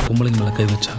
பொம்பளைங்க மேல கை வச்சா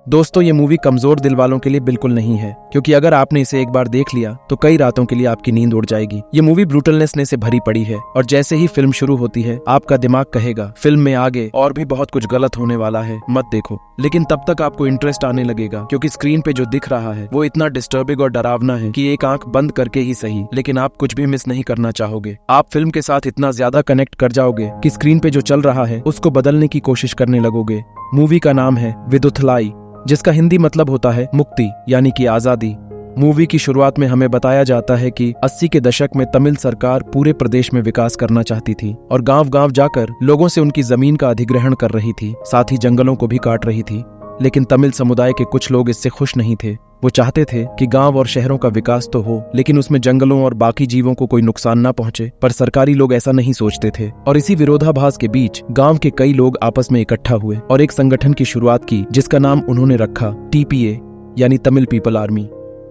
दोस्तों, ये मूवी कमजोर दिल वालों के लिए बिल्कुल नहीं है, क्योंकि अगर आपने इसे एक बार देख लिया तो कई रातों के लिए आपकी नींद उड़ जाएगी। ये मूवी ब्रूटलनेस से भरी पड़ी है और जैसे ही फिल्म शुरू होती है आपका दिमाग कहेगा फिल्म में आगे और भी बहुत कुछ गलत होने वाला है, मत देखो। लेकिन तब तक आपको इंटरेस्ट आने लगेगा, क्योंकि स्क्रीन पे जो दिख रहा है वो इतना डिस्टर्बिंग और डरावना है कि एक आंख बंद करके ही सही, लेकिन आप कुछ भी मिस नहीं करना चाहोगे। आप फिल्म के साथ इतना ज्यादा कनेक्ट कर जाओगे कि स्क्रीन पे जो चल रहा है उसको बदलने की कोशिश करने लगोगे। मूवी का नाम है विदुथलाई, जिसका हिंदी मतलब होता है मुक्ति यानी कि आजादी। मूवी की शुरुआत में हमें बताया जाता है कि 80 के दशक में तमिल सरकार पूरे प्रदेश में विकास करना चाहती थी और गांव-गांव जाकर लोगों से उनकी जमीन का अधिग्रहण कर रही थी, साथ ही जंगलों को भी काट रही थी। लेकिन तमिल समुदाय के कुछ लोग इससे खुश नहीं थे। वो चाहते थे कि गांव और शहरों का विकास तो हो, लेकिन उसमें जंगलों और बाकी जीवों को कोई नुकसान ना पहुंचे। पर सरकारी लोग ऐसा नहीं सोचते थे और इसी विरोधाभास के बीच गांव के कई लोग आपस में इकट्ठा हुए और एक संगठन की शुरुआत की, जिसका नाम उन्होंने रखा TPA यानी तमिल पीपल आर्मी।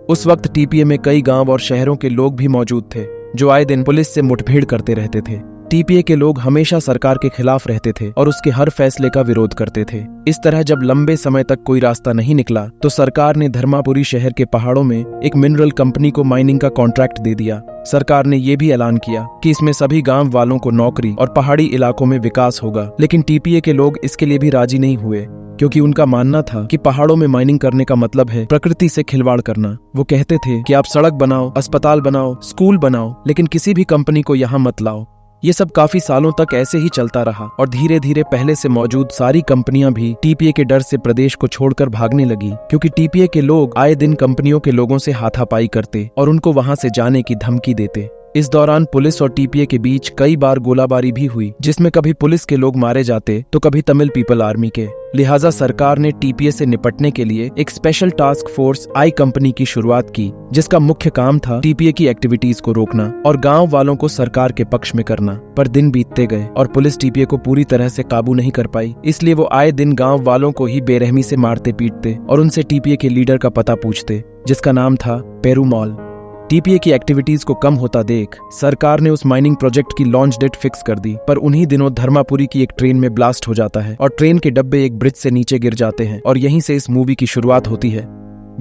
उस वक्त TPA में कई गांव और शहरों के लोग भी मौजूद थे जो आए दिन पुलिस से मुठभेड़ करते रहते थे। TPA के लोग हमेशा सरकार के खिलाफ रहते थे और उसके हर फैसले का विरोध करते थे। इस तरह जब लंबे समय तक कोई रास्ता नहीं निकला तो सरकार ने धर्मापुरी शहर के पहाड़ों में एक मिनरल कंपनी को माइनिंग का कॉन्ट्रैक्ट दे दिया। सरकार ने ये भी ऐलान किया कि इसमें सभी गांव वालों को नौकरी और पहाड़ी इलाकों में विकास होगा। लेकिन TPA के लोग इसके लिए भी राजी नहीं हुए, क्योंकि उनका मानना था कि पहाड़ों में माइनिंग करने का मतलब है प्रकृति से खिलवाड़ करना। वो कहते थे कि आप सड़क बनाओ, अस्पताल बनाओ, स्कूल बनाओ, लेकिन किसी भी कंपनी को यहाँ मत लाओ। ये सब काफी सालों तक ऐसे ही चलता रहा और धीरे धीरे पहले से मौजूद सारी कंपनियां भी TPA के डर से प्रदेश को छोड़कर भागने लगी, क्योंकि TPA के लोग आए दिन कंपनियों के लोगों से हाथापाई करते और उनको वहां से जाने की धमकी देते। इस दौरान पुलिस और TPA के बीच कई बार गोलाबारी भी हुई, जिसमें कभी पुलिस के लोग मारे जाते तो कभी तमिल पीपल आर्मी के। लिहाजा सरकार ने TPA से निपटने के लिए एक स्पेशल टास्क फोर्स आई कंपनी की शुरुआत की, जिसका मुख्य काम था TPA की एक्टिविटीज को रोकना और गांव वालों को सरकार के पक्ष में करना। पर दिन बीतते गए और पुलिस TPA को पूरी तरह से काबू नहीं कर पाई, इसलिए वो आए दिन गांव वालों को ही बेरहमी से मारते पीटते और उनसे TPA के लीडर का पता पूछते, जिसका नाम था पेरुमॉल। TPA की एक्टिविटीज को कम होता देख सरकार ने उस माइनिंग प्रोजेक्ट की लॉन्च डेट फिक्स कर दी। पर उन्हीं दिनों धर्मापुरी की एक ट्रेन में ब्लास्ट हो जाता है और ट्रेन के डब्बे एक ब्रिज से नीचे गिर जाते हैं और यहीं से इस मूवी की शुरुआत होती है।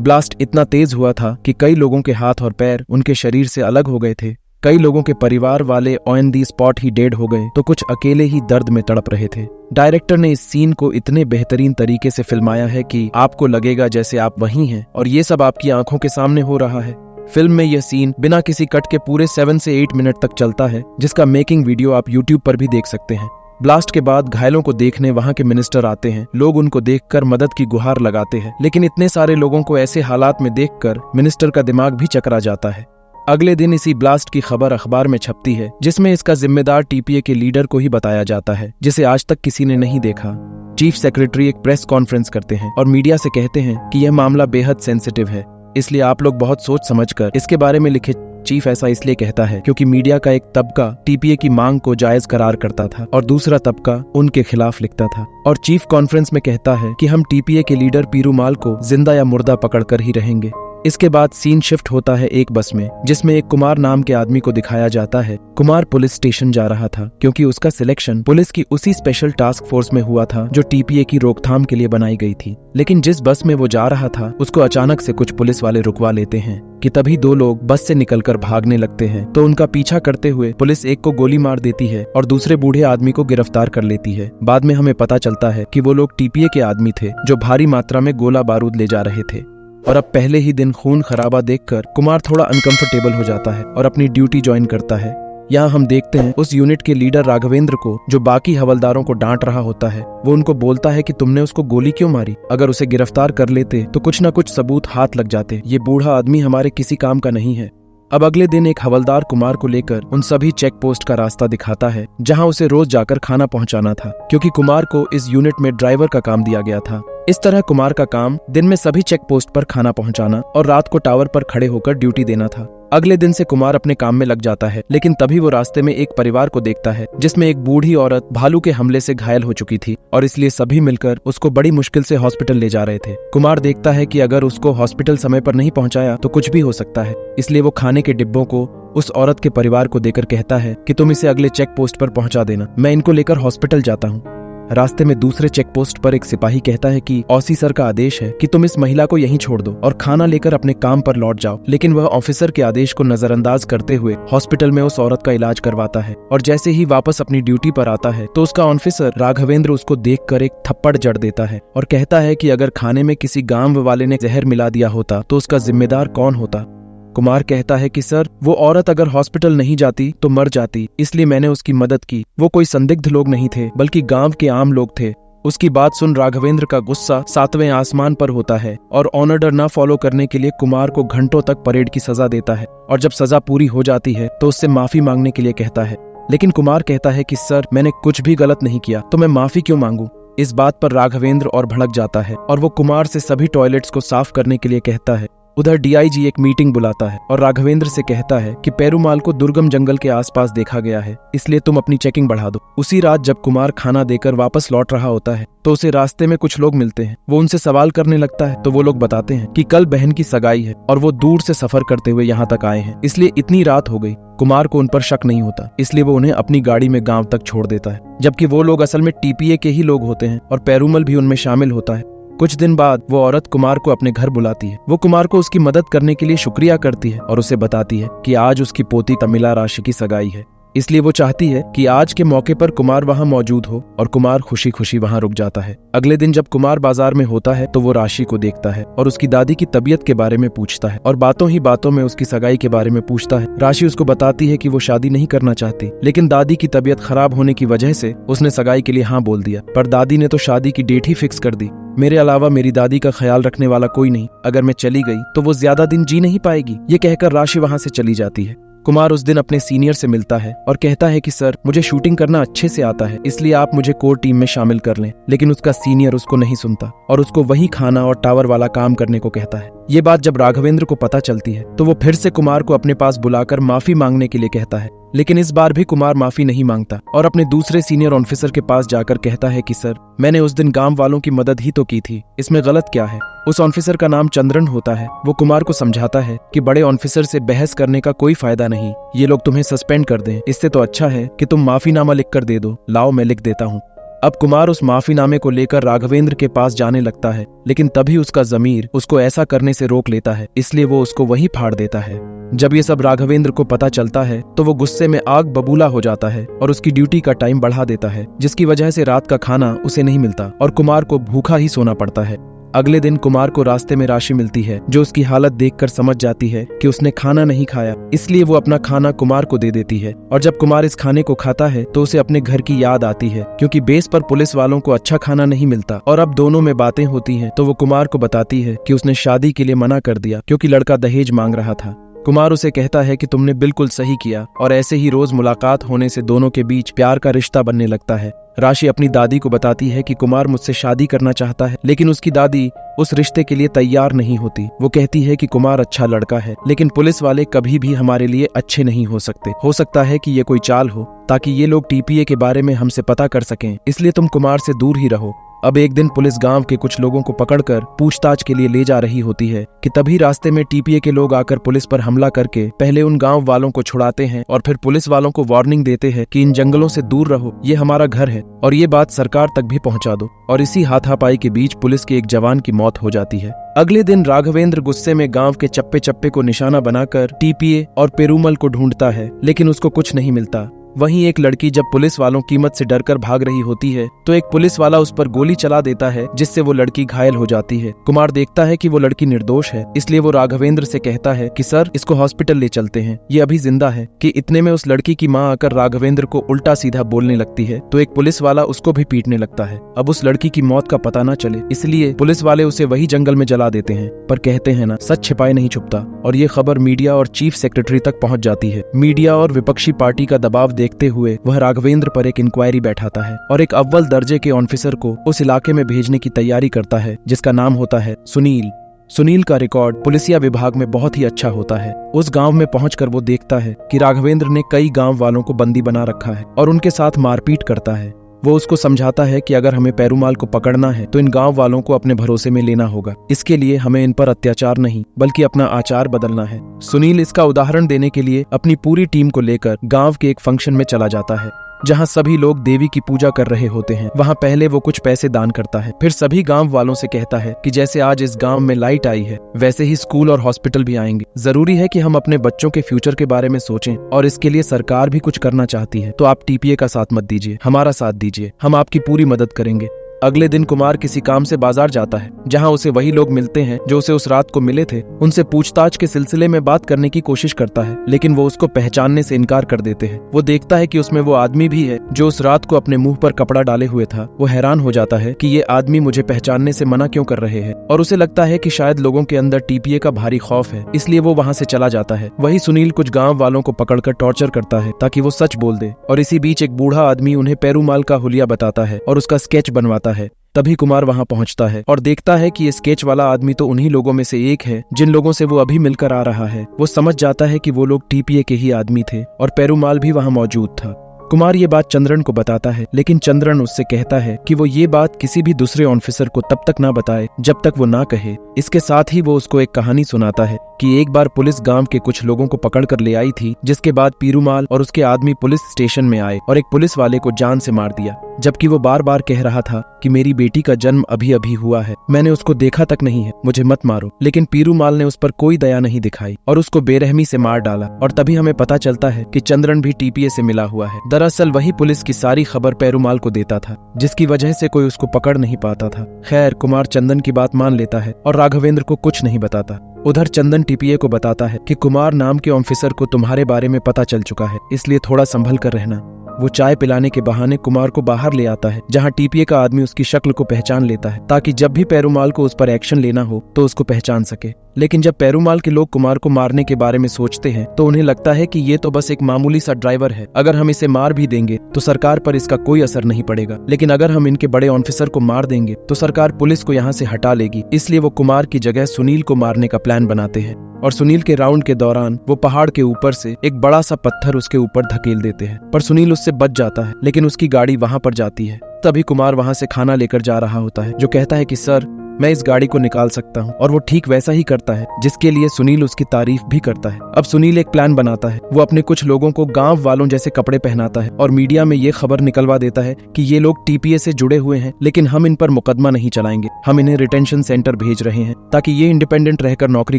ब्लास्ट इतना तेज हुआ था कि कई लोगों के हाथ और पैर उनके शरीर से अलग हो गए थे। कई लोगों के परिवार वाले on the spot he dead हो गए तो कुछ अकेले ही दर्द में तड़प रहे थे। डायरेक्टर ने इस सीन को इतने बेहतरीन तरीके से फिल्माया है कि आपको लगेगा जैसे आप वहीं हैं और ये सब आपकी आंखों के सामने हो रहा है। फिल्म में यह सीन बिना किसी कट के पूरे 7 से 8 मिनट तक चलता है, जिसका मेकिंग वीडियो आप YouTube पर भी देख सकते हैं। ब्लास्ट के बाद घायलों को देखने वहां के मिनिस्टर आते हैं। लोग उनको देखकर मदद की गुहार लगाते हैं, लेकिन इतने सारे लोगों को ऐसे हालात में देखकर मिनिस्टर का दिमाग भी चकरा जाता है। अगले दिन इसी ब्लास्ट की खबर अखबार में छपती है, जिसमें इसका जिम्मेदार TPA के लीडर को ही बताया जाता है, जिसे आज तक किसी ने नहीं देखा। चीफ सेक्रेटरी एक प्रेस कॉन्फ्रेंस करते हैं और मीडिया से कहते हैं कि यह मामला बेहद सेंसिटिव है, इसलिए आप लोग बहुत सोच समझकर इसके बारे में लिखे। चीफ ऐसा इसलिए कहता है क्योंकि मीडिया का एक तबका TPA की मांग को जायज करार करता था और दूसरा तबका उनके खिलाफ लिखता था। और चीफ कॉन्फ्रेंस में कहता है कि हम TPA के लीडर पेरुमाल को जिंदा या मुर्दा पकड़कर ही रहेंगे। इसके बाद सीन शिफ्ट होता है एक बस में, जिसमें एक कुमार नाम के आदमी को दिखाया जाता है। कुमार पुलिस स्टेशन जा रहा था क्योंकि उसका सिलेक्शन पुलिस की उसी स्पेशल टास्क फोर्स में हुआ था जो TPA की रोकथाम के लिए बनाई गई थी। लेकिन जिस बस में वो जा रहा था उसको अचानक से कुछ पुलिस वाले रुकवा लेते हैं कि तभी दो लोग बस से निकलकर भागने लगते हैं। तो उनका पीछा करते हुए पुलिस एक को गोली मार देती है और दूसरे बूढ़े आदमी को गिरफ्तार कर लेती है। बाद में हमें पता चलता है कि वो लोग TPA के आदमी थे जो भारी मात्रा में गोला बारूद ले जा रहे थे। और अब पहले ही दिन खून खराबा देखकर कुमार थोड़ा अनकंफर्टेबल हो जाता है और अपनी ड्यूटी ज्वाइन करता है। यहाँ हम देखते हैं उस यूनिट के लीडर राघवेंद्र को, जो बाकी हवलदारों को डांट रहा होता है। वो उनको बोलता है कि तुमने उसको गोली क्यों मारी? अगर उसे गिरफ्तार कर लेते तो कुछ न कुछ सबूत हाथ लग जाते। ये बूढ़ा आदमी हमारे किसी काम का नहीं है। अब अगले दिन एक हवलदार कुमार को लेकर उन सभी चेक पोस्ट का रास्ता दिखाता है, जहां उसे रोज जाकर खाना पहुंचाना था, क्योंकि कुमार को इस यूनिट में ड्राइवर का काम दिया गया था। इस तरह कुमार का काम दिन में सभी चेक पोस्ट पर खाना पहुंचाना और रात को टावर पर खड़े होकर ड्यूटी देना था। अगले दिन से कुमार अपने काम में लग जाता है, लेकिन तभी वो रास्ते में एक परिवार को देखता है जिसमें एक बूढ़ी औरत भालू के हमले से घायल हो चुकी थी और इसलिए सभी मिलकर उसको बड़ी मुश्किल से हॉस्पिटल ले जा रहे थे। कुमार देखता है कि अगर उसको हॉस्पिटल समय पर नहीं पहुंचाया तो कुछ भी हो सकता है, इसलिए वो खाने के डिब्बों को उस औरत के परिवार को देकर कहता है कि तुम इसे अगले चेक पोस्ट पर पहुंचा देना, मैं इनको लेकर हॉस्पिटल जाता हूँ। रास्ते में दूसरे चेक पोस्ट पर एक सिपाही कहता है कि ऑफिसर का आदेश है कि तुम इस महिला को यहीं छोड़ दो और खाना लेकर अपने काम पर लौट जाओ, लेकिन वह ऑफिसर के आदेश को नजरअंदाज करते हुए हॉस्पिटल में उस औरत का इलाज करवाता है और जैसे ही वापस अपनी ड्यूटी पर आता है तो उसका ऑफिसर राघवेंद्र उसको देखकर एक थप्पड़ जड़ देता है और कहता है कि अगर खाने में किसी गांव वाले ने जहर मिला दिया होता तो उसका जिम्मेदार कौन होता। कुमार कहता है कि सर, वो औरत अगर हॉस्पिटल नहीं जाती तो मर जाती, इसलिए मैंने उसकी मदद की। वो कोई संदिग्ध लोग नहीं थे बल्कि गांव के आम लोग थे। उसकी बात सुन राघवेंद्र का गुस्सा 7वें आसमान पर होता है और ऑर्डर न फॉलो करने के लिए कुमार को घंटों तक परेड की सजा देता है और जब सजा पूरी हो जाती है तो उससे माफी मांगने के लिए कहता है, लेकिन कुमार कहता है कि सर, मैंने कुछ भी गलत नहीं किया तो मैं माफी क्यों मांगू। इस बात पर राघवेंद्र और भड़क जाता है और वो कुमार से सभी टॉयलेट्स को साफ करने के लिए कहता है। उधर डीआईजी एक मीटिंग बुलाता है और राघवेंद्र से कहता है कि पेरूमाल को दुर्गम जंगल के आसपास देखा गया है, इसलिए तुम अपनी चेकिंग बढ़ा दो। उसी रात जब कुमार खाना देकर वापस लौट रहा होता है तो उसे रास्ते में कुछ लोग मिलते हैं। वो उनसे सवाल करने लगता है तो वो लोग बताते हैं कि कल बहन की सगाई है और वो दूर से सफर करते हुए यहाँ तक आए हैं, इसलिए इतनी रात हो गई। कुमार को उन पर शक नहीं होता, इसलिए वो उन्हें अपनी गाड़ी में गांव तक छोड़ देता है, जबकि वो लोग असल में टीपीए के ही लोग होते हैं और पेरूमल भी उनमें शामिल होता है। कुछ दिन बाद वो औरत कुमार को अपने घर बुलाती है। वो कुमार को उसकी मदद करने के लिए शुक्रिया करती है और उसे बताती है कि आज उसकी पोती तमिला राशि की सगाई है, इसलिए वो चाहती है कि आज के मौके पर कुमार वहां मौजूद हो और कुमार खुशी खुशी वहां रुक जाता है। अगले दिन जब कुमार बाजार में होता है तो वो राशि को देखता है और उसकी दादी की तबीयत के बारे में पूछता है और बातों ही बातों में उसकी सगाई के बारे में पूछता है। राशि उसको बताती है कि वो शादी नहीं करना चाहती, लेकिन दादी की तबीयत खराब होने की वजह से उसने सगाई के लिए हाँ बोल दिया, पर दादी ने तो शादी की डेट ही फिक्स कर दी। मेरे अलावा मेरी दादी का ख्याल रखने वाला कोई नहीं, अगर मैं चली गई तो वो ज्यादा दिन जी नहीं पाएगी। ये कहकर राशि वहां से चली जाती है। कुमार उस दिन अपने सीनियर से मिलता है और कहता है कि सर, मुझे शूटिंग करना अच्छे से आता है, इसलिए आप मुझे कोर टीम में शामिल कर लें, लेकिन उसका सीनियर उसको नहीं सुनता और उसको वही खाना और टावर वाला काम करने को कहता है। ये बात जब राघवेंद्र को पता चलती है तो वो फिर से कुमार को अपने पास बुलाकर माफी मांगने के लिए कहता है, लेकिन इस बार भी कुमार माफी नहीं मांगता और अपने दूसरे सीनियर ऑफिसर के पास जाकर कहता है कि सर, मैंने उस दिन गांव वालों की मदद ही तो की थी, इसमें गलत क्या है। उस ऑफिसर का नाम चंद्रन होता है। वो कुमार को समझाता है कि बड़े ऑफिसर से बहस करने का कोई फायदा नहीं, ये लोग तुम्हें सस्पेंड कर दें, इससे तो अच्छा है कि तुम माफीनामा लिख कर दे दो। लाओ, मैं लिख देता हूँ। अब कुमार उस माफीनामे को लेकर राघवेंद्र के पास जाने लगता है, लेकिन तभी उसका ज़मीर उसको ऐसा करने से रोक लेता है, इसलिए वो उसको वहीं फाड़ देता है। जब ये सब राघवेंद्र को पता चलता है तो वो गुस्से में आग बबूला हो जाता है और उसकी ड्यूटी का टाइम बढ़ा देता है, जिसकी वजह से रात का खाना उसे नहीं मिलता और कुमार को भूखा ही सोना पड़ता है। अगले दिन कुमार को रास्ते में राशि मिलती है, जो उसकी हालत देखकर समझ जाती है कि उसने खाना नहीं खाया, इसलिए वो अपना खाना कुमार को दे देती है। और जब कुमार इस खाने को खाता है तो उसे अपने घर की याद आती है, क्योंकि बेस पर पुलिस वालों को अच्छा खाना नहीं मिलता और अब दोनों में बातें होती हैं। तो वो कुमार को बताती है कि उसने शादी के लिए मना कर दिया क्योंकि लड़का दहेज मांग रहा था। कुमार उसे कहता है कि तुमने बिल्कुल सही किया और ऐसे ही रोज मुलाकात होने से दोनों के बीच प्यार का रिश्ता बनने लगता है। राशि अपनी दादी को बताती है कि कुमार मुझसे शादी करना चाहता है, लेकिन उसकी दादी उस रिश्ते के लिए तैयार नहीं होती। वो कहती है कि कुमार अच्छा लड़का है, लेकिन पुलिस वाले कभी भी हमारे लिए अच्छे नहीं हो सकते। हो सकता है कि ये कोई चाल हो ताकि ये लोग टीपीए के बारे में हमसे पता कर सकें, इसलिए तुम कुमार से दूर ही रहो। अब एक दिन पुलिस गांव के कुछ लोगों को पकड़कर पूछताछ के लिए ले जा रही होती है कि तभी रास्ते में टीपीए के लोग आकर पुलिस पर हमला करके पहले उन गांव वालों को छुड़ाते हैं और फिर पुलिस वालों को वार्निंग देते हैं कि इन जंगलों से दूर रहो, ये हमारा घर है और ये बात सरकार तक भी पहुंचा दो। और इसी हाथापाई के बीच पुलिस के एक जवान की मौत हो जाती है। अगले दिन राघवेंद्र गुस्से में गांव के चप्पे चप्पे को निशाना बनाकर टीपीए और पेरूमल को ढूंढता है, लेकिन उसको कुछ नहीं मिलता। वहीं एक लड़की जब पुलिस वालों की मत से डरकर भाग रही होती है तो एक पुलिस वाला उस पर गोली चला देता है, जिससे वो लड़की घायल हो जाती है। कुमार देखता है कि वो लड़की निर्दोष है, इसलिए वो राघवेंद्र से कहता है कि सर, इसको हॉस्पिटल ले चलते हैं, ये अभी जिंदा है। कि इतने में उस लड़की की माँ आकर राघवेंद्र को उल्टा सीधा बोलने लगती है तो एक पुलिस वाला उसको भी पीटने लगता है। अब उस लड़की की मौत का पता न चले इसलिए पुलिस वाले उसे वही जंगल में जला देते हैं। पर कहते हैं ना, सच छिपाए नहीं छुपता, और ये खबर मीडिया और चीफ सेक्रेटरी तक पहुंच जाती है। मीडिया और विपक्षी पार्टी का दबाव देख देखते हुए वह राघवेंद्र पर एक इंक्वायरी बैठाता है और एक अव्वल दर्जे के ऑफिसर को उस इलाके में भेजने की तैयारी करता है जिसका नाम होता है सुनील। सुनील का रिकॉर्ड पुलिसिया विभाग में बहुत ही अच्छा होता है। उस गांव में पहुंचकर वो देखता है कि राघवेंद्र ने कई गांव वालों को बंदी बना रखा है और उनके साथ मारपीट करता है। वो उसको समझाता है कि अगर हमें पेरूमाल को पकड़ना है तो इन गांव वालों को अपने भरोसे में लेना होगा। इसके लिए हमें इन पर अत्याचार नहीं बल्कि अपना आचार बदलना है। सुनील इसका उदाहरण देने के लिए अपनी पूरी टीम को लेकर गांव के एक फंक्शन में चला जाता है जहां सभी लोग देवी की पूजा कर रहे होते हैं। वहां पहले वो कुछ पैसे दान करता है, फिर सभी गांव वालों से कहता है कि जैसे आज इस गांव में लाइट आई है वैसे ही स्कूल और हॉस्पिटल भी आएंगे। जरूरी है कि हम अपने बच्चों के फ्यूचर के बारे में सोचें और इसके लिए सरकार भी कुछ करना चाहती है, तो आप टीपीए का साथ मत दीजिए, हमारा साथ दीजिए, हम आपकी पूरी मदद करेंगे। अगले दिन कुमार किसी काम से बाजार जाता है जहां उसे वही लोग मिलते हैं जो उसे उस रात को मिले थे। उनसे पूछताछ के सिलसिले में बात करने की कोशिश करता है लेकिन वो उसको पहचानने से इनकार कर देते हैं। वो देखता है कि उसमें वो आदमी भी है जो उस रात को अपने मुंह पर कपड़ा डाले हुए था। वो हैरान हो जाता है कि ये आदमी मुझे पहचानने से मना क्यों कर रहे हैं और उसे लगता है कि शायद लोगों के अंदर टीपीए का भारी खौफ है, इसलिए वो वहां से चला जाता है। वही सुनील कुछ गाँव वालों को पकड़कर टॉर्चर करता है ताकि वो सच बोल दे और इसी बीच एक बूढ़ा आदमी उन्हें पेरूमाल का हुलिया बताता है और उसका स्केच बनवाता है। तभी कुमार वहां पहुंचता है और देखता है कि ये स्केच वाला आदमी तो उन्हीं लोगों में से एक है जिन लोगों से वो अभी मिलकर आ रहा है। वो समझ जाता है कि वो लोग टीपीए के ही आदमी थे और पेरूमाल भी वहां मौजूद था। कुमार ये बात चंद्रन को बताता है लेकिन चंद्रन उससे कहता है कि वो ये बात किसी भी दूसरे ऑफिसर को तब तक ना बताए जब तक वो ना कहे। इसके साथ ही वो उसको एक कहानी सुनाता है कि एक बार पुलिस गांव के कुछ लोगों को पकड़ कर ले आई थी, जिसके बाद पीरूमाल और उसके आदमी पुलिस स्टेशन में आए और एक पुलिस वाले को जान से मार दिया, जबकि वो बार बार कह रहा था कि मेरी बेटी का जन्म अभी अभी हुआ है, मैंने उसको देखा तक नहीं है, मुझे मत मारो। लेकिन पीरूमाल ने उस पर कोई दया नहीं दिखाई और उसको बेरहमी से मार डाला। और तभी हमें पता चलता है कि चंद्रन भी टीपीए से मिला हुआ है। दरअसल वही पुलिस की सारी खबर पेरूमाल को देता था, जिसकी वजह से कोई उसको पकड़ नहीं पाता था। खैर, कुमार चंदन की बात मान लेता है और राघवेंद्र को कुछ नहीं बताता। उधर चंदन टीपीए को बताता है कि कुमार नाम के ऑफिसर को तुम्हारे बारे में पता चल चुका है, इसलिए थोड़ा संभल कर रहना। वो चाय पिलाने के बहाने कुमार को बाहर ले आता है जहां टीपीए का आदमी उसकी शक्ल को पहचान लेता है ताकि जब भी पेरूमाल को उस पर एक्शन लेना हो तो उसको पहचान सके। लेकिन जब पेरूमाल के लोग कुमार को मारने के बारे में सोचते हैं तो उन्हें लगता है कि ये तो बस एक मामूली सा ड्राइवर है, अगर हम इसे मार भी देंगे तो सरकार पर इसका कोई असर नहीं पड़ेगा, लेकिन अगर हम इनके बड़े ऑफिसर को मार देंगे तो सरकार पुलिस को यहाँ से हटा लेगी। इसलिए वो कुमार की जगह सुनील को मारने का प्लान बनाते हैं और सुनील के राउंड के दौरान वो पहाड़ के ऊपर से एक बड़ा सा पत्थर उसके ऊपर धकेल देते हैं, पर सुनील उससे बच जाता है, लेकिन उसकी गाड़ी वहां पर जाती है। तभी कुमार वहां से खाना लेकर जा रहा होता है, जो कहता है कि सर मैं इस गाड़ी को निकाल सकता हूँ, और वो ठीक वैसा ही करता है जिसके लिए सुनील उसकी तारीफ भी करता है। अब सुनील एक प्लान बनाता है, वो अपने कुछ लोगों को गांव वालों जैसे कपड़े पहनाता है और मीडिया में ये खबर निकलवा देता है कि ये लोग टीपीए से जुड़े हुए हैं, लेकिन हम इन पर मुकदमा नहीं चलाएंगे, हम इन्हें रिटेंशन सेंटर भेज रहे हैं ताकि ये इंडिपेंडेंट रहकर नौकरी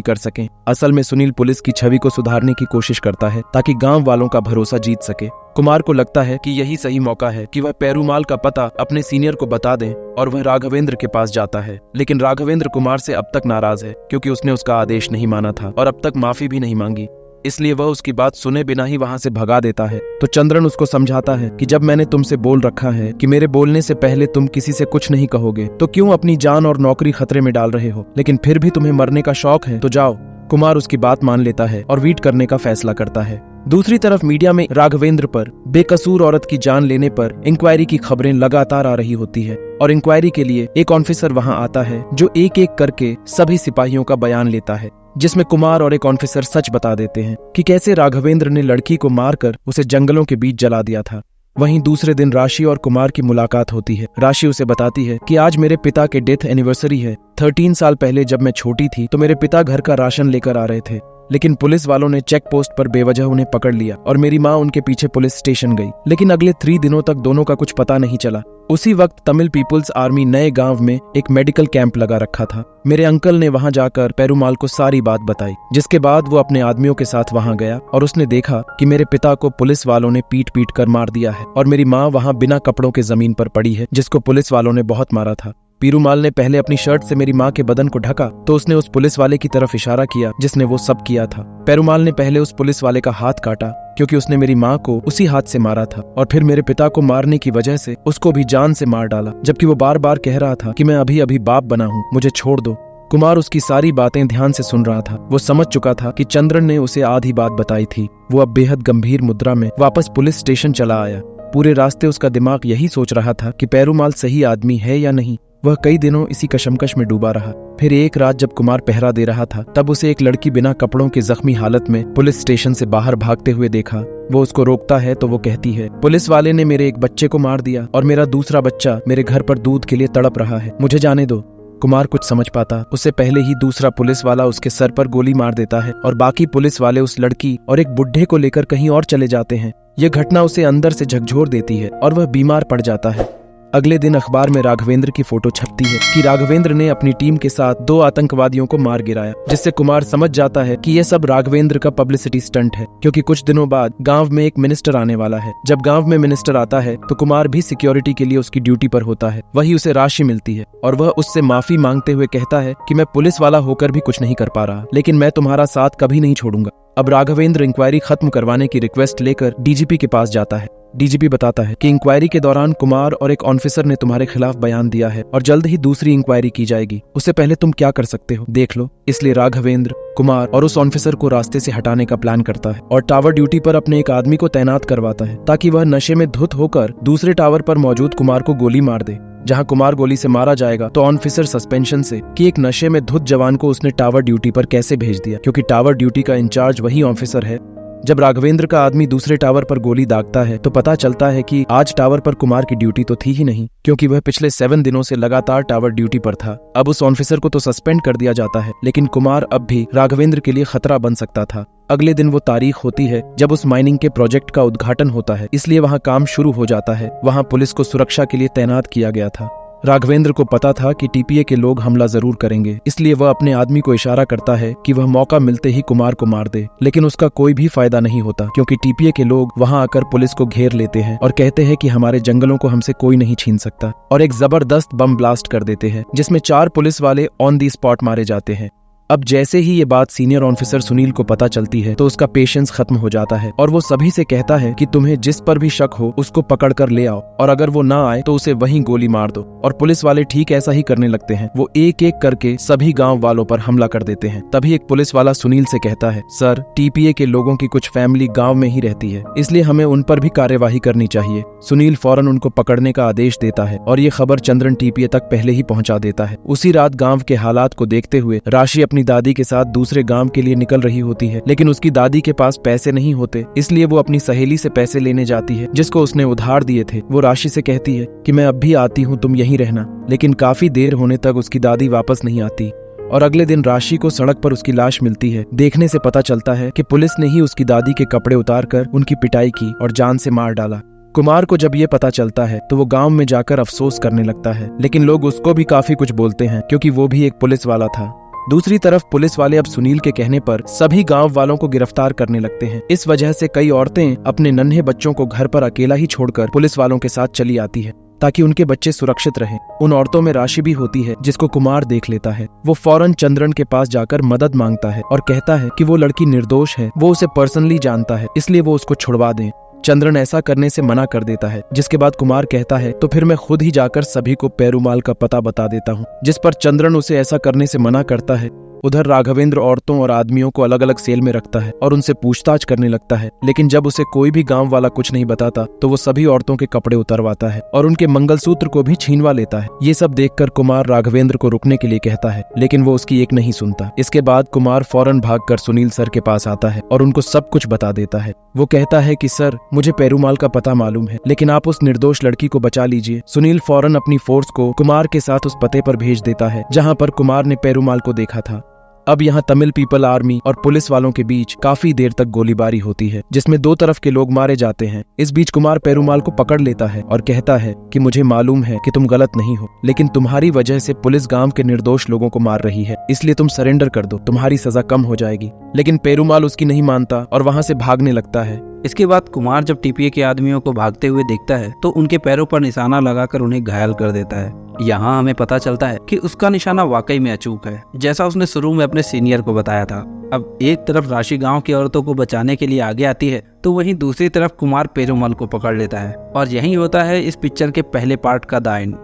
कर सकें। असल में सुनील पुलिस की छवि को सुधारने की कोशिश करता है ताकि गाँव वालों का भरोसा जीत सके। कुमार को लगता है कि यही सही मौका है कि वह पेरूमाल का पता अपने सीनियर को बता दें और वह राघवेंद्र के पास जाता है। लेकिन राघवेंद्र कुमार से अब तक नाराज है क्योंकि उसने उसका आदेश नहीं माना था और अब तक माफी भी नहीं मांगी, इसलिए वह उसकी बात सुने बिना ही वहां से भगा देता है। तो चंद्रन उसको समझाता है कि जब मैंने तुमसे बोल रखा है कि मेरे बोलने से पहले तुम किसी से कुछ नहीं कहोगे, तो क्यों अपनी जान और नौकरी खतरे में डाल रहे हो? लेकिन फिर भी तुम्हें मरने का शौक है तो जाओ। कुमार उसकी बात मान लेता है और वीट करने का फैसला करता है। दूसरी तरफ मीडिया में राघवेंद्र पर बेकसूर औरत की जान लेने पर इंक्वायरी की खबरें लगातार आ रही होती है और इंक्वायरी के लिए एक ऑफिसर वहां आता है जो एक एक करके सभी सिपाहियों का बयान लेता है, जिसमें कुमार और एक ऑफिसर सच बता देते हैं कि कैसे राघवेंद्र ने लड़की को मारकर उसे जंगलों के बीच जला दिया था। वहीं दूसरे दिन राशि और कुमार की मुलाकात होती है। राशि उसे बताती है कि आज मेरे पिता के डेथ एनिवर्सरी है। 13 साल पहले जब मैं छोटी थी तो मेरे पिता घर का राशन लेकर आ रहे थे, लेकिन पुलिस वालों ने चेक पोस्ट पर बेवजह उन्हें पकड़ लिया और मेरी माँ उनके पीछे पुलिस स्टेशन गई। लेकिन अगले 3 दिनों तक दोनों का कुछ पता नहीं चला। उसी वक्त तमिल पीपुल्स आर्मी नए गांव में एक मेडिकल कैंप लगा रखा था। मेरे अंकल ने वहां जाकर पेरूमाल को सारी बात बताई, जिसके बाद वो अपने आदमियों के साथ वहां गया और उसने देखा कि मेरे पिता को पुलिस वालों ने पीट पीट कर मार दिया है और मेरी माँ वहां बिना कपड़ों के जमीन पर पड़ी है, जिसको पुलिस वालों ने बहुत मारा था। पीरूमाल ने पहले अपनी शर्ट से मेरी माँ के बदन को ढका तो उसने उस पुलिस वाले की तरफ इशारा किया जिसने वो सब किया था। पेरूमाल ने पहले उस पुलिस वाले का हाथ काटा क्योंकि उसने मेरी माँ को उसी हाथ से मारा था, और फिर मेरे पिता को मारने की वजह से उसको भी जान से मार डाला, जबकि वो बार बार कह रहा था कि मैं अभी अभी बाप बना हूँ, मुझे छोड़ दो। कुमार उसकी सारी बातें ध्यान से सुन रहा था। वो समझ चुका था कि चंद्रन ने उसे आधी बात बताई थी। वो अब बेहद गंभीर मुद्रा में वापस पुलिस स्टेशन चला आया। पूरे रास्ते उसका दिमाग यही सोच रहा था कि पेरुमाल सही आदमी है या नहीं। वह कई दिनों इसी कशमकश में डूबा रहा। फिर एक रात जब कुमार पहरा दे रहा था, तब उसे एक लड़की बिना कपड़ों के जख्मी हालत में पुलिस स्टेशन से बाहर भागते हुए देखा। वो उसको रोकता है तो वो कहती है, पुलिस वाले ने मेरे एक बच्चे को मार दिया और मेरा दूसरा बच्चा मेरे घर पर दूध के लिए तड़प रहा है, मुझे जाने दो। कुमार कुछ समझ पाता उससे पहले ही दूसरा पुलिस वाला उसके सर पर गोली मार देता है और बाकी पुलिस वाले उस लड़की और एक बुढ़े को लेकर कहीं और चले जाते हैं। यह घटना उसे अंदर से झकझोर देती है और वह बीमार पड़ जाता है। अगले दिन अखबार में राघवेंद्र की फोटो छपती है कि राघवेंद्र ने अपनी टीम के साथ 2 आतंकवादियों को मार गिराया, जिससे कुमार समझ जाता है कि यह सब राघवेंद्र का पब्लिसिटी स्टंट है, क्योंकि कुछ दिनों बाद गांव में एक मिनिस्टर आने वाला है। जब गांव में मिनिस्टर आता है तो कुमार भी सिक्योरिटी के लिए उसकी ड्यूटी पर होता है। वही उसे राशि मिलती है और वह उससे माफी मांगते हुए कहता है कि मैं पुलिस वाला होकर भी कुछ नहीं कर पा रहा, लेकिन मैं तुम्हारा साथ कभी नहीं छोड़ूंगा। अब राघवेंद्र इंक्वायरी खत्म करवाने की रिक्वेस्ट लेकर डीजीपी के पास जाता है। डीजीपी बताता है कि इंक्वायरी के दौरान कुमार और एक ऑफिसर ने तुम्हारे खिलाफ बयान दिया है और जल्द ही दूसरी इंक्वायरी की जाएगी। उससे पहले तुम क्या कर सकते हो देख लो। इसलिए राघवेंद्र कुमार और उस ऑफिसर को रास्ते से हटाने का प्लान करता है और टावर ड्यूटी पर अपने एक आदमी को तैनात करवाता है ताकि वह नशे में धुत होकर दूसरे टावर पर मौजूद कुमार को गोली मार दे। जहां कुमार गोली से मारा जाएगा तो ऑफिसर सस्पेंशन से कि एक नशे में धुत जवान को उसने टावर ड्यूटी पर कैसे भेज दिया, क्योंकि टावर ड्यूटी का इंचार्ज वही ऑफिसर है। जब राघवेंद्र का आदमी दूसरे टावर पर गोली दागता है तो पता चलता है कि आज टावर पर कुमार की ड्यूटी तो थी ही नहीं, क्योंकि वह पिछले 7 दिनों से लगातार टावर ड्यूटी पर था। अब उस ऑफिसर को तो सस्पेंड कर दिया जाता है, लेकिन कुमार अब भी राघवेंद्र के लिए खतरा बन सकता था। अगले दिन वो तारीख होती है जब उस माइनिंग के प्रोजेक्ट का उद्घाटन होता है, इसलिए वहाँ काम शुरू हो जाता है। वहाँ पुलिस को सुरक्षा के लिए तैनात किया गया था। राघवेंद्र को पता था कि टीपीए के लोग हमला जरूर करेंगे, इसलिए वह अपने आदमी को इशारा करता है कि वह मौका मिलते ही कुमार को मार दे, लेकिन उसका कोई भी फायदा नहीं होता, क्योंकि टीपीए के लोग वहां आकर पुलिस को घेर लेते हैं और कहते हैं कि हमारे जंगलों को हमसे कोई नहीं छीन सकता, और एक जबरदस्त बम ब्लास्ट कर देते हैं जिसमें 4 पुलिस वाले ऑन दी स्पॉट मारे जाते हैं। अब जैसे ही ये बात सीनियर ऑफिसर सुनील को पता चलती है तो उसका पेशेंस खत्म हो जाता है और वो सभी से कहता है कि तुम्हें जिस पर भी शक हो उसको पकड़ कर ले आओ, और अगर वो ना आए तो उसे वहीं गोली मार दो। और पुलिस वाले ठीक ऐसा ही करने लगते हैं। वो एक एक करके सभी गांव वालों पर हमला कर देते हैं। तभी एक पुलिस वाला सुनील से कहता है, सर, टीपीए के लोगों की कुछ फैमिली गाँव में ही रहती है, इसलिए हमें उन पर भी कार्यवाही करनी चाहिए। सुनील फौरन उनको पकड़ने का आदेश देता है और ये खबर चंद्रन टीपीए तक पहले ही पहुंचा देता है। उसी रात गाँव के हालात को देखते हुए राशि अपनी दादी के साथ दूसरे गांव के लिए निकल रही होती है, लेकिन उसकी दादी के पास पैसे नहीं होते, इसलिए वो अपनी सहेली से पैसे लेने जाती है जिसको उसने उधार दिए थे। वो राशि से कहती है कि मैं अब भी आती हूँ, तुम यहीं रहना, लेकिन काफी देर होने तक उसकी दादी वापस नहीं आती और अगले दिन राशि को सड़क पर उसकी लाश मिलती है। देखने से पता चलता है कि पुलिस ने ही उसकी दादी के कपड़े उतारकर उनकी पिटाई की और जान से मार डाला। कुमार को जब ये पता चलता है तो वो गांव में जाकर अफसोस करने लगता है, लेकिन लोग उसको भी काफी कुछ बोलते हैं क्योंकि वो भी एक पुलिस वाला था। दूसरी तरफ पुलिस वाले अब सुनील के कहने पर सभी गांव वालों को गिरफ्तार करने लगते हैं। इस वजह से कई औरतें अपने नन्हे बच्चों को घर पर अकेला ही छोड़कर पुलिस वालों के साथ चली आती है ताकि उनके बच्चे सुरक्षित रहें। उन औरतों में राशि भी होती है जिसको कुमार देख लेता है। वो फौरन चंद्रन के पास जाकर मदद मांगता है और कहता है कि वो लड़की निर्दोष है, वो उसे पर्सनली जानता है, इसलिए वो उसको छुड़वा दें। चंद्रन ऐसा करने से मना कर देता है, जिसके बाद कुमार कहता है तो फिर मैं खुद ही जाकर सभी को पेरुमाल का पता बता देता हूँ, जिस पर चंद्रन उसे ऐसा करने से मना करता है। उधर राघवेंद्र औरतों और आदमियों को अलग अलग सेल में रखता है और उनसे पूछताछ करने लगता है, लेकिन जब उसे कोई भी गांव वाला कुछ नहीं बताता तो वो सभी औरतों के कपड़े उतरवाता है और उनके मंगलसूत्र को भी छीनवा लेता है। ये सब देखकर कुमार राघवेंद्र को रुकने के लिए कहता है, लेकिन वो उसकी एक नहीं सुनता। इसके बाद कुमार फौरन भागकर सुनील सर के पास आता है और उनको सब कुछ बता देता है। वो कहता है कि सर, मुझे पेरुमाल का पता मालूम है, लेकिन आप उस निर्दोष लड़की को बचा लीजिए। सुनील फौरन अपनी फोर्स को कुमार के साथ उस पते पर भेज देता है जहाँ पर कुमार ने पेरुमाल को देखा था। अब यहाँ तमिल पीपल आर्मी और पुलिस वालों के बीच काफी देर तक गोलीबारी होती है, जिसमें 2 तरफ के लोग मारे जाते हैं। इस बीच कुमार पेरुमाल को पकड़ लेता है और कहता है कि मुझे मालूम है कि तुम गलत नहीं हो, लेकिन तुम्हारी वजह से पुलिस गांव के निर्दोष लोगों को मार रही है, इसलिए तुम सरेंडर कर दो, तुम्हारी सजा कम हो जाएगी। लेकिन पेरुमाल उसकी नहीं मानता और वहाँ से भागने लगता है। इसके बाद कुमार जब टीपीए के आदमियों को भागते हुए देखता है तो उनके पैरों पर निशाना लगाकर उन्हें घायल कर देता है। यहाँ हमें पता चलता है कि उसका निशाना वाकई में अचूक है, जैसा उसने शुरू में अपने सीनियर को बताया था। अब एक तरफ राशि गांव की औरतों को बचाने के लिए आगे आती है तो वहीं दूसरी तरफ कुमार पेरुमाल को पकड़ लेता है। और यही होता है इस पिक्चर के पहले पार्ट का द एंड।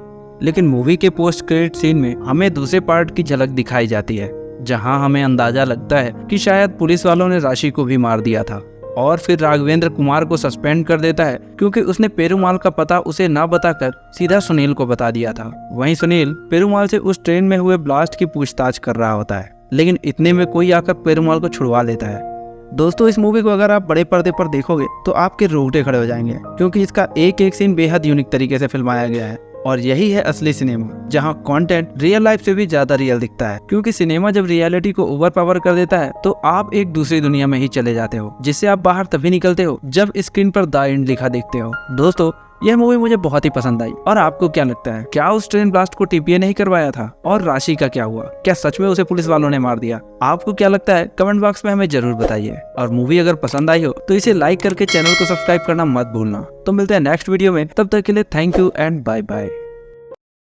लेकिन मूवी के पोस्ट क्रेडिट सीन में हमें दूसरे पार्ट की झलक दिखाई जाती है, जहां हमें अंदाजा लगता है कि शायद पुलिस वालों ने राशि को भी मार दिया था और फिर राघवेंद्र कुमार को सस्पेंड कर देता है क्योंकि उसने पेरुमाल का पता उसे ना बताकर सीधा सुनील को बता दिया था। वहीं सुनील पेरुमाल से उस ट्रेन में हुए ब्लास्ट की पूछताछ कर रहा होता है, लेकिन इतने में कोई आकर पेरुमाल को छुड़वा लेता है। दोस्तों, इस मूवी को अगर आप बड़े पर्दे पर देखोगे तो आपके रोंगटे खड़े हो जाएंगे, क्योंकि इसका एक एक सीन बेहद यूनिक तरीके से फिल्माया गया है। और यही है असली सिनेमा, जहां कंटेंट रियल लाइफ से भी ज्यादा रियल दिखता है, क्योंकि सिनेमा जब रियलिटी को ओवर पावर कर देता है तो आप एक दूसरी दुनिया में ही चले जाते हो, जिससे आप बाहर तभी निकलते हो जब स्क्रीन पर द एंड लिखा देखते हो। दोस्तों, यह मूवी मुझे बहुत ही पसंद आई। और आपको क्या लगता है, क्या उस ट्रेन ब्लास्ट को टीपीए नहीं करवाया था? और राशि का क्या हुआ? क्या सच में उसे पुलिस वालों ने मार दिया? आपको क्या लगता है कमेंट बॉक्स में हमें जरूर बताइए। और मूवी अगर पसंद आई हो तो इसे लाइक करके चैनल को सब्सक्राइब करना मत भूलना। तो मिलते हैं नेक्स्ट वीडियो में, तब तक के लिए thank you and bye bye.